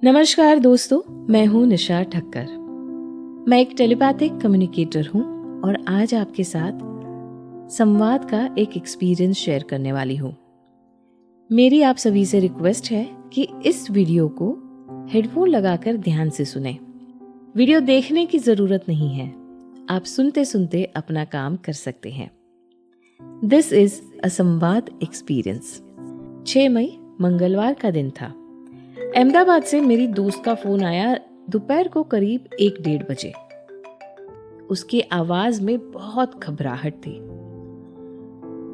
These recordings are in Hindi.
नमस्कार दोस्तों, मैं हूँ निशा ठक्कर। मैं एक टेलीपैथिक कम्युनिकेटर हूँ और आज आपके साथ संवाद का एक एक्सपीरियंस शेयर करने वाली हूँ। मेरी आप सभी से रिक्वेस्ट है कि इस वीडियो को हेडफोन लगाकर ध्यान से सुने। वीडियो देखने की जरूरत नहीं है, आप सुनते सुनते अपना काम कर सकते हैं। दिस इज अ संवाद एक्सपीरियंस। 6 मई मंगलवार का दिन था। अहमदाबाद से मेरी दोस्त का फोन आया दोपहर को करीब 1-1:30 बजे। उसकी आवाज में बहुत घबराहट थी।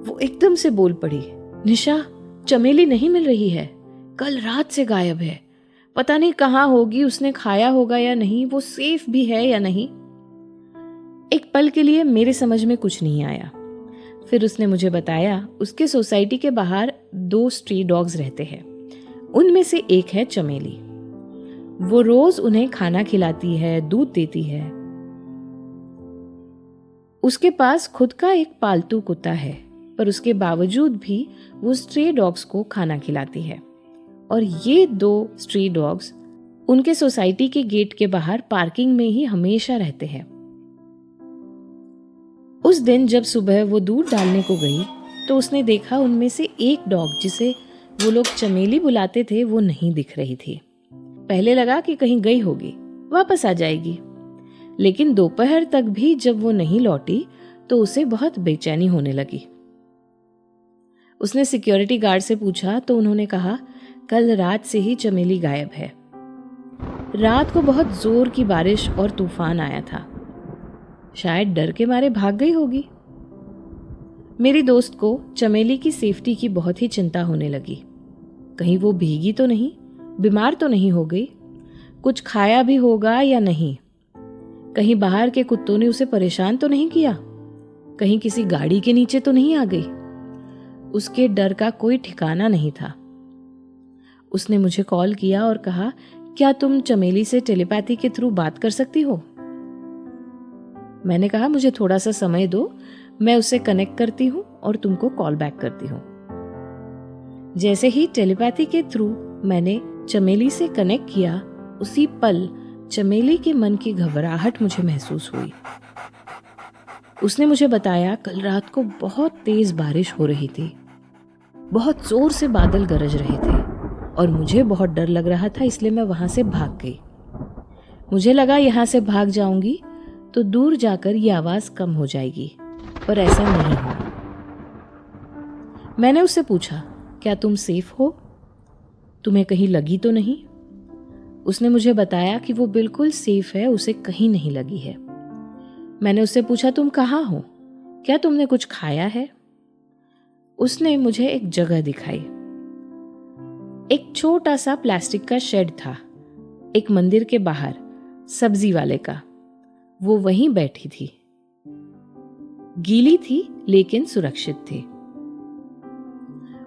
वो एकदम से बोल पड़ी, निशा, चमेली नहीं मिल रही है, कल रात से गायब है। पता नहीं कहाँ होगी, उसने खाया होगा या नहीं, वो सेफ भी है या नहीं। एक पल के लिए मेरे समझ में कुछ नहीं आया। फिर उसने मुझे बताया उसके सोसाइटी के बाहर 2 स्ट्री डॉग्स रहते हैं। उनमें से एक है चमेली। वो रोज उन्हें खाना खिलाती है, दूध देती है। उसके पास खुद का एक पालतू कुत्ता है, पर उसके बावजूद भी वो स्ट्रे डॉग्स को खाना खिलाती है। और ये 2 स्ट्रे डॉग्स उनके सोसाइटी के गेट के बाहर पार्किंग में ही हमेशा रहते हैं। उस दिन जब सुबह वो दूध डालने को गई तो उसने देखा उनमें से एक डॉग, जिसे वो लोग चमेली बुलाते थे, वो नहीं दिख रही थी। पहले लगा कि कहीं गई होगी, वापस आ जाएगी, लेकिन दोपहर तक भी जब वो नहीं लौटी तो उसे बहुत बेचैनी होने लगी। उसने सिक्योरिटी गार्ड से पूछा तो उन्होंने कहा, कल रात से ही चमेली गायब है। रात को बहुत जोर की बारिश और तूफान आया था, शायद डर के मारे भाग गई होगी। मेरी दोस्त को चमेली की सेफ्टी की बहुत ही चिंता होने लगी। कहीं वो भीगी तो नहीं, बीमार तो नहीं हो गई, कुछ खाया भी होगा या नहीं, कहीं बाहर के कुत्तों ने उसे परेशान तो नहीं किया, कहीं किसी गाड़ी के नीचे तो नहीं आ गई। उसके डर का कोई ठिकाना नहीं था। उसने मुझे कॉल किया और कहा, क्या तुम चमेली से टेलीपैथी के थ्रू बात कर सकती हो? मैंने कहा, मुझे थोड़ा सा समय दो, मैं उससे कनेक्ट करती हूँ और तुमको कॉल बैक करती हूँ। जैसे ही टेलीपैथी के थ्रू मैंने चमेली से कनेक्ट किया, उसी पल चमेली के मन की घबराहट मुझे महसूस हुई। उसने मुझे बताया, कल रात को बहुत तेज बारिश हो रही थी, बहुत जोर से बादल गरज रहे थे और मुझे बहुत डर लग रहा था, इसलिए मैं वहां से भाग गई। मुझे लगा यहाँ से भाग जाऊंगी तो दूर जाकर ये आवाज कम हो जाएगी, पर ऐसा नहीं हुआ। मैंने उससे पूछा, क्या तुम सेफ हो? तुम्हें कहीं लगी तो नहीं? उसने मुझे बताया कि वो बिल्कुल सेफ है, उसे कहीं नहीं लगी है। मैंने उससे पूछा, तुम कहाँ हो? क्या तुमने कुछ खाया है? उसने मुझे एक जगह दिखाई। एक छोटा सा प्लास्टिक का शेड था, एक मंदिर के बाहर, सब्जी वाले का। वो वहीं बैठी थी, गीली थी लेकिन सुरक्षित थी।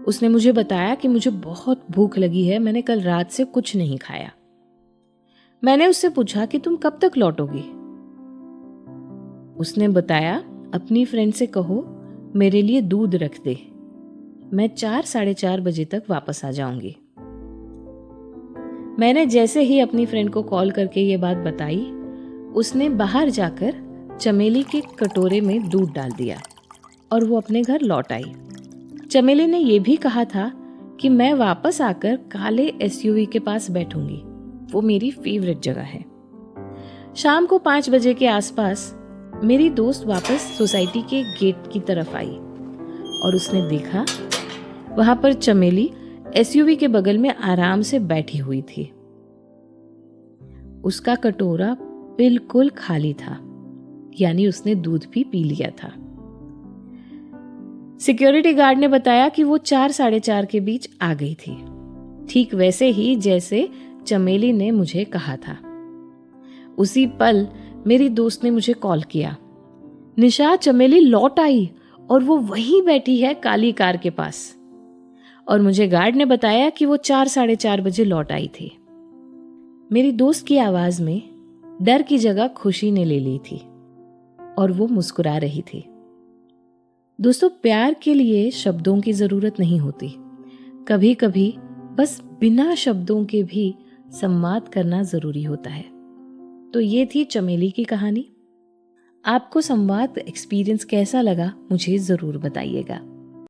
उसने मुझे बताया कि मुझे बहुत भूख लगी है, मैंने कल रात से कुछ नहीं खाया। मैंने उससे पूछा कि तुम कब तक लौटोगी? उसने बताया, अपनी फ्रेंड से कहो मेरे लिए दूध रख दे, मैं 4-4:30 बजे तक वापस आ जाऊंगी। मैंने जैसे ही अपनी फ्रेंड को कॉल करके ये बात बताई, उसने बाहर जाकर चमेली के कटोरे में दूध डाल दिया और वो अपने घर लौट आई। चमेली ने यह भी कहा था कि मैं वापस आकर काले एसयूवी के पास बैठूंगी, वो मेरी फेवरेट जगह है। शाम को 5 बजे के आसपास मेरी दोस्त वापस सोसाइटी के गेट की तरफ आई और उसने देखा वहां पर चमेली एसयूवी के बगल में आराम से बैठी हुई थी। उसका कटोरा बिल्कुल खाली था, यानी उसने दूध भी पी लिया था। सिक्योरिटी गार्ड ने बताया कि वो 4-4:30 के बीच आ गई थी, ठीक वैसे ही जैसे चमेली ने मुझे कहा था। उसी पल मेरी दोस्त ने मुझे कॉल किया, निशा, चमेली लौट आई और वो वहीं बैठी है काली कार के पास। और मुझे गार्ड ने बताया कि वो 4-4:30 बजे लौट आई थी। मेरी दोस्त की आवाज में डर की जगह खुशी ने ले ली थी और वो मुस्कुरा रही थी। दोस्तों, प्यार के लिए शब्दों की जरूरत नहीं होती, कभी कभी बस बिना शब्दों के भी संवाद करना ज़रूरी होता है। तो ये थी चमेली की कहानी। आपको संवाद एक्सपीरियंस कैसा लगा मुझे ज़रूर बताइएगा।